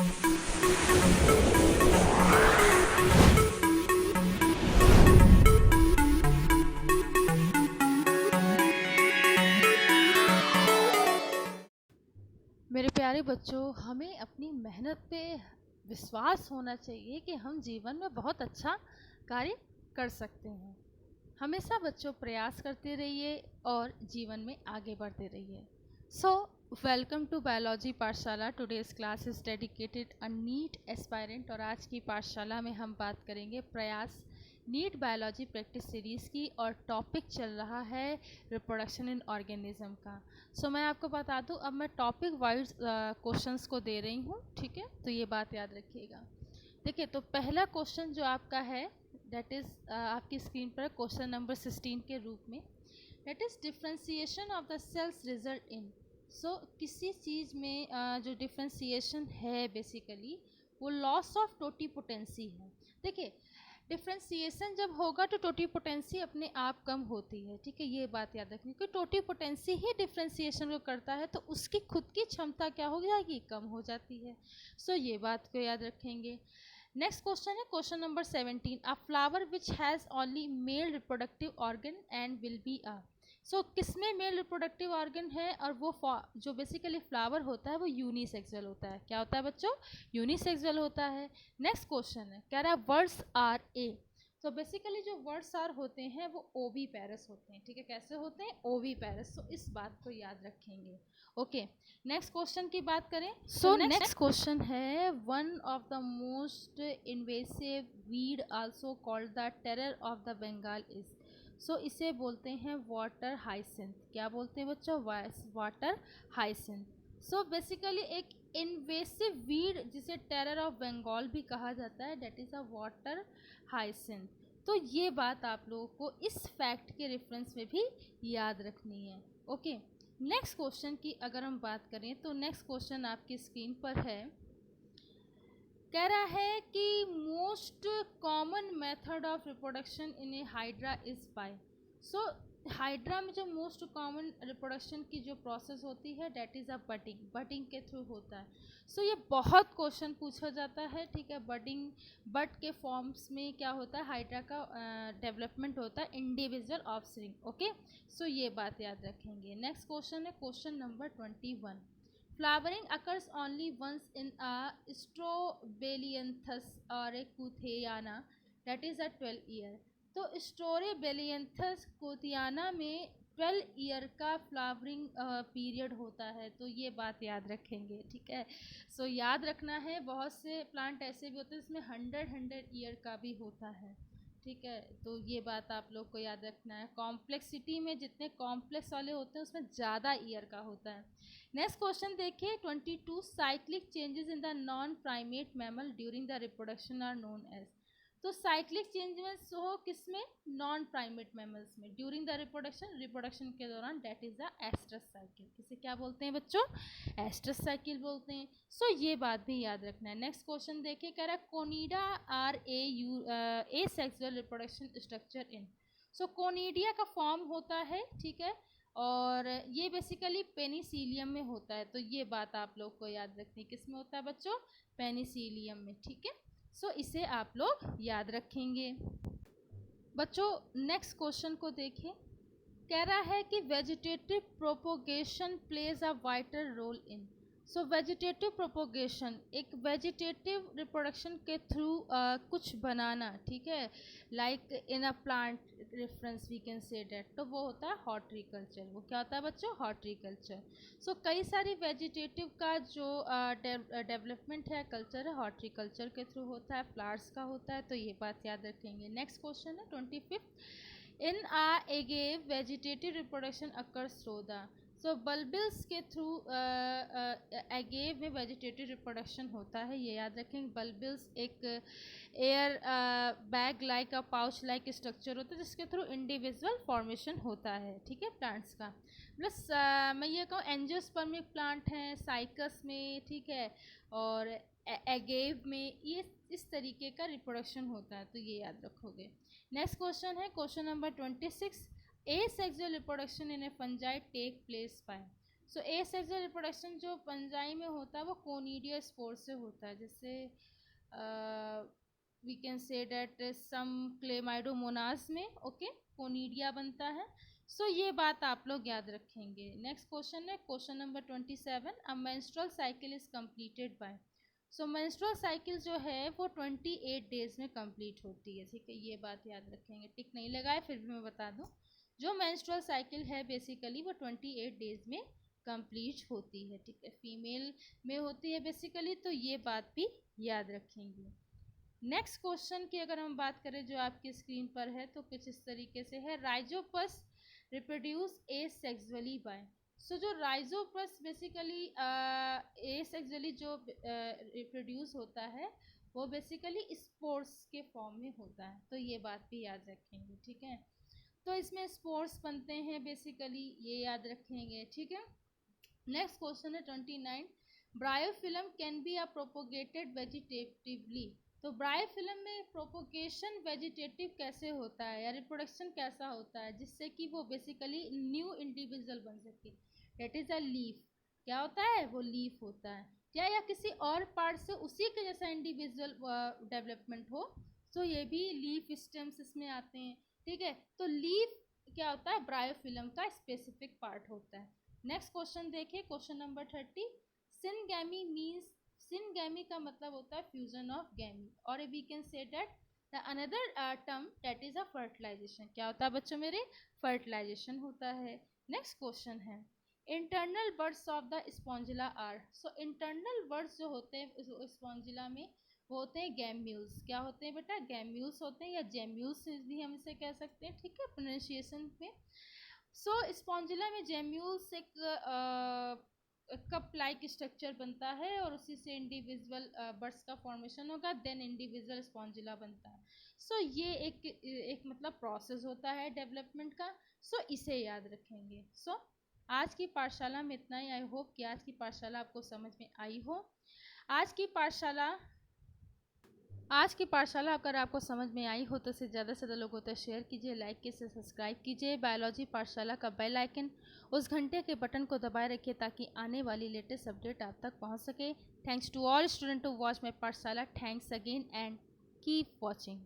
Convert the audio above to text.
मेरे प्यारे बच्चों, हमें अपनी मेहनत पे विश्वास होना चाहिए कि हम जीवन में बहुत अच्छा कार्य कर सकते हैं। हमेशा बच्चों प्रयास करते रहिए और जीवन में आगे बढ़ते रहिए। So welcome to biology Pathshala. Today's class is dedicated a NEET aspirant और आज की पाठशाला में हम बात करेंगे प्रयास नीट बायोलॉजी प्रैक्टिस सीरीज़ की और टॉपिक चल रहा है रिप्रोडक्शन इन ऑर्गेनिज्म का। सो मैं आपको बता दूं, अब मैं टॉपिक वाइज क्वेश्चंस को दे रही हूँ, ठीक है, तो ये बात याद रखिएगा। देखिए, तो पहला क्वेश्चन जो आपका है दैट इज़ आपकी स्क्रीन पर क्वेश्चन नंबर 16 के रूप में, that is differentiation of the cells result in. So किसी चीज़ में जो डिफ्रेंसिएशन है बेसिकली वो लॉस ऑफ टोटीपोटेंसी है। देखिए, डिफ्रेंसिएशन जब होगा तो टोटीपोटेंसी अपने आप कम होती है, ठीक है, ये बात याद रखनी, क्योंकि टोटीपोटेंसी ही डिफ्रेंसिएशन को करता है, तो उसकी खुद की क्षमता क्या हो जाएगी, कम हो जाती है। सो ये बात को याद रखेंगे। नेक्स्ट क्वेश्चन है question number 17। A flower which has only male reproductive organ and will be a. So किसमें मेल रिप्रोडक्टिव ऑर्गन है और वो जो बेसिकली फ्लावर होता है वो यूनिसेक्सुअल होता है। क्या होता है बच्चों, यूनिसेक्सुअल होता है। नेक्स्ट क्वेश्चन है, कह रहा है वर्ड्स आर ए। तो बेसिकली जो वर्ड्स आर होते हैं वो ओवी पैरस होते हैं, ठीक है, कैसे होते हैं, ओवी पैरस। तो इस बात को याद रखेंगे। ओके, नेक्स्ट क्वेश्चन की बात करें। सो नेक्स्ट क्वेश्चन है, one of the most invasive weed also called the terror of the Bengal is. So इसे बोलते हैं वाटर हाइसिंथ। क्या बोलते हैं बच्चों, वाटर हाइसिंथ। सो बेसिकली एक इन्वेसिव वीड जिसे टेरर ऑफ बंगाल भी कहा जाता है, that is a water hyacinth. तो ये बात आप लोगों को इस फैक्ट के रेफरेंस में भी याद रखनी है। ओके, नेक्स्ट क्वेश्चन की अगर हम बात करें तो नेक्स्ट क्वेश्चन आपकी स्क्रीन पर है, कह रहा है कि most common method of reproduction in A hydra is by. So hydra में जो मोस्ट कॉमन रिप्रोडक्शन की जो प्रोसेस होती है that is a budding. Budding के थ्रू होता है। सो ये बहुत क्वेश्चन पूछा जाता है, ठीक है। बडिंग, बड के फॉर्म्स में क्या होता है, हाइड्रा का डेवलपमेंट होता है इंडिविजुअल ऑफस्प्रिंग। ओके, सो ये बात याद रखेंगे। नेक्स्ट क्वेश्चन है question number 21। Flowering occurs only once in a Strobelianthus or a Kutheyana, that is a 12 year। तो Strobelianthus कुथियाना में 12 ईयर का फ्लावरिंग पीरियड होता है, तो ये बात याद रखेंगे, ठीक है। सो याद रखना है, बहुत से प्लांट ऐसे भी होते हैं जिसमें 100 ईयर का भी होता है, ठीक है। तो ये बात आप लोग को याद रखना है। कॉम्प्लेक्सिटी में जितने कॉम्प्लेक्स वाले होते हैं उसमें ज़्यादा ईयर का होता है। नेक्स्ट क्वेश्चन देखिए 22। Cyclic changes in the non primate mammal during the reproduction are known as. तो साइक्लिक चेंजेस हो किसमें, नॉन प्राइमेट मैमल्स में ड्यूरिंग द रिप्रोडक्शन, रिप्रोडक्शन के दौरान, that is the oestrus cycle. इसे क्या बोलते हैं बच्चों, एस्ट्रस साइकिल बोलते हैं। सो ये बात भी याद रखना है। नेक्स्ट क्वेश्चन देखिए, कह रहा है conidia are asexual reproduction structure इन। सो कोनिडिया का फॉर्म होता है, ठीक है, और ये बेसिकली पेनिसिलियम में होता है। तो ये बात आप लोग को याद रखनी है, किस में होता है बच्चों, पेनिसिलियम में, ठीक है। सो इसे आप लोग याद रखेंगे। बच्चों नेक्स्ट क्वेश्चन को देखिए, कह रहा है कि vegetative propagation plays a vital role in. So vegetative propagation, एक वेजिटेटिव रिप्रोडक्शन के थ्रू कुछ बनाना, ठीक है, like in a plant reference we can say that, तो वो होता है हॉर्टिकल्चर। वो क्या होता है बच्चों, हॉर्टिकल्चर। सो कई सारी वेजिटेटिव का जो डेवलपमेंट है, कल्चर है, हॉर्टिकल्चर के थ्रू होता है, फ्लावर्स का होता है, तो ये बात याद रखेंगे। नेक्स्ट क्वेश्चन है 25। इन agave vegetative reproduction occurs through the. So bulbils के थ्रू agave में वेजिटेटिव रिप्रोडक्शन होता है, ये याद रखेंगे। बल्बिल्स एक एयर बैग लाइक अ पाउच लाइक स्ट्रक्चर होता है जिसके थ्रू इंडिविजुअल फॉर्मेशन होता है, ठीक है, प्लांट्स का। प्लस मैं ये कहूँ एंजियोस्पर्मिक प्लांट हैं साइकस में, ठीक है, और एगेव में, ये इस तरीके का रिप्रोडक्शन होता है, तो ये याद रखोगे। नेक्स्ट क्वेश्चन है question number 26। Asexual reproduction in a fungi take place by. So asexual reproduction जो पंजाई में होता है वो कोनिडिया स्पोर से होता है, जैसे we can say that some Chlamydomonas में ओके कोनिडिया बनता है। सो ये बात आप लोग याद रखेंगे। नेक्स्ट क्वेश्चन है question number 27, a menstrual cycle is completed by. So menstrual cycle जो है वो 28 डेज में कंप्लीट होती है, ठीक है, ये बात याद रखेंगे। टिक नहीं लगाए फिर भी मैं बता दूं, जो मेंस्ट्रुअल साइकिल है बेसिकली वो 28 डेज में कंप्लीट होती है, ठीक है, फीमेल में होती है बेसिकली, तो ये बात भी याद रखेंगे। नेक्स्ट क्वेश्चन की अगर हम बात करें जो आपकी स्क्रीन पर है तो कुछ इस तरीके से है, राइजोपस रिप्रोड्यूस एसेक्सुअली बाय। सो जो राइजोपस बेसिकली एसेक्सुअली जो रिप्रोड्यूस होता है वो बेसिकली स्पोर्स के फॉर्म में होता है, तो ये बात भी याद रखेंगे, ठीक है। तो इसमें स्पोर्स बनते हैं बेसिकली, ये याद रखेंगे, ठीक है। नेक्स्ट क्वेश्चन है 29, bryophyllum can be a propagated vegetatively. तो ब्रायोफिल्म में प्रोपोगेशन वेजिटेटिव कैसे होता है या रिप्रोडक्शन कैसा होता है जिससे कि वो बेसिकली न्यू इंडिविजुअल बन सके, डेट इज अ लीफ। क्या होता है वो लीफ होता है, या किसी और पार्ट से उसी के जैसा इंडिविजुअल डेवलपमेंट हो, तो ये भी लीफ स्टेम्स इसमें आते हैं, ठीक है। तो लीफ क्या होता है ब्रायोफिल्म का स्पेसिफिक पार्ट होता है। नेक्स्ट क्वेश्चन देखिए question number 30, syngamy means. Syngamy का मतलब होता है फ्यूजन ऑफ गैमी, और we can say that the another term that is a fertilization. क्या होता है बच्चों मेरे, फर्टिलाइजेशन होता है। नेक्स्ट क्वेश्चन है internal buds of the spongilla are. So internal buds जो होते हैं स्पॉन्जिला में वो होते हैं गैम्यूल्स। क्या होते हैं बेटा, गैम्यूल्स होते हैं, या जेम्यूल्स भी हम इसे कह सकते हैं, ठीक है, प्रोनाउंसिएशन में। सो स्पॉन्जिला में जेम्यूल्स एक कप लाइक स्ट्रक्चर बनता है और उसी से इंडिविजुअल बर्ड्स का फॉर्मेशन होगा, देन इंडिविजुअल स्पॉन्जिला बनता है। सो ये एक मतलब प्रोसेस होता है डेवलपमेंट का। सो इसे याद रखेंगे। सो आज की पाठशाला में इतना ही। आई होप कि आज की पाठशाला आपको समझ में आई हो। आज की पाठशाला अगर आपको समझ में आई हो तो इसे ज़्यादा से ज़्यादा लोगों तक शेयर कीजिए, लाइक कीजिए, सब्सक्राइब कीजिए। बायोलॉजी पाठशाला का बेल आइकन उस घंटे के बटन को दबाए रखिए ताकि आने वाली लेटेस्ट अपडेट आप तक पहुंच सके। Thanks to all student to watch my Pathshala. Thanks again and keep watching.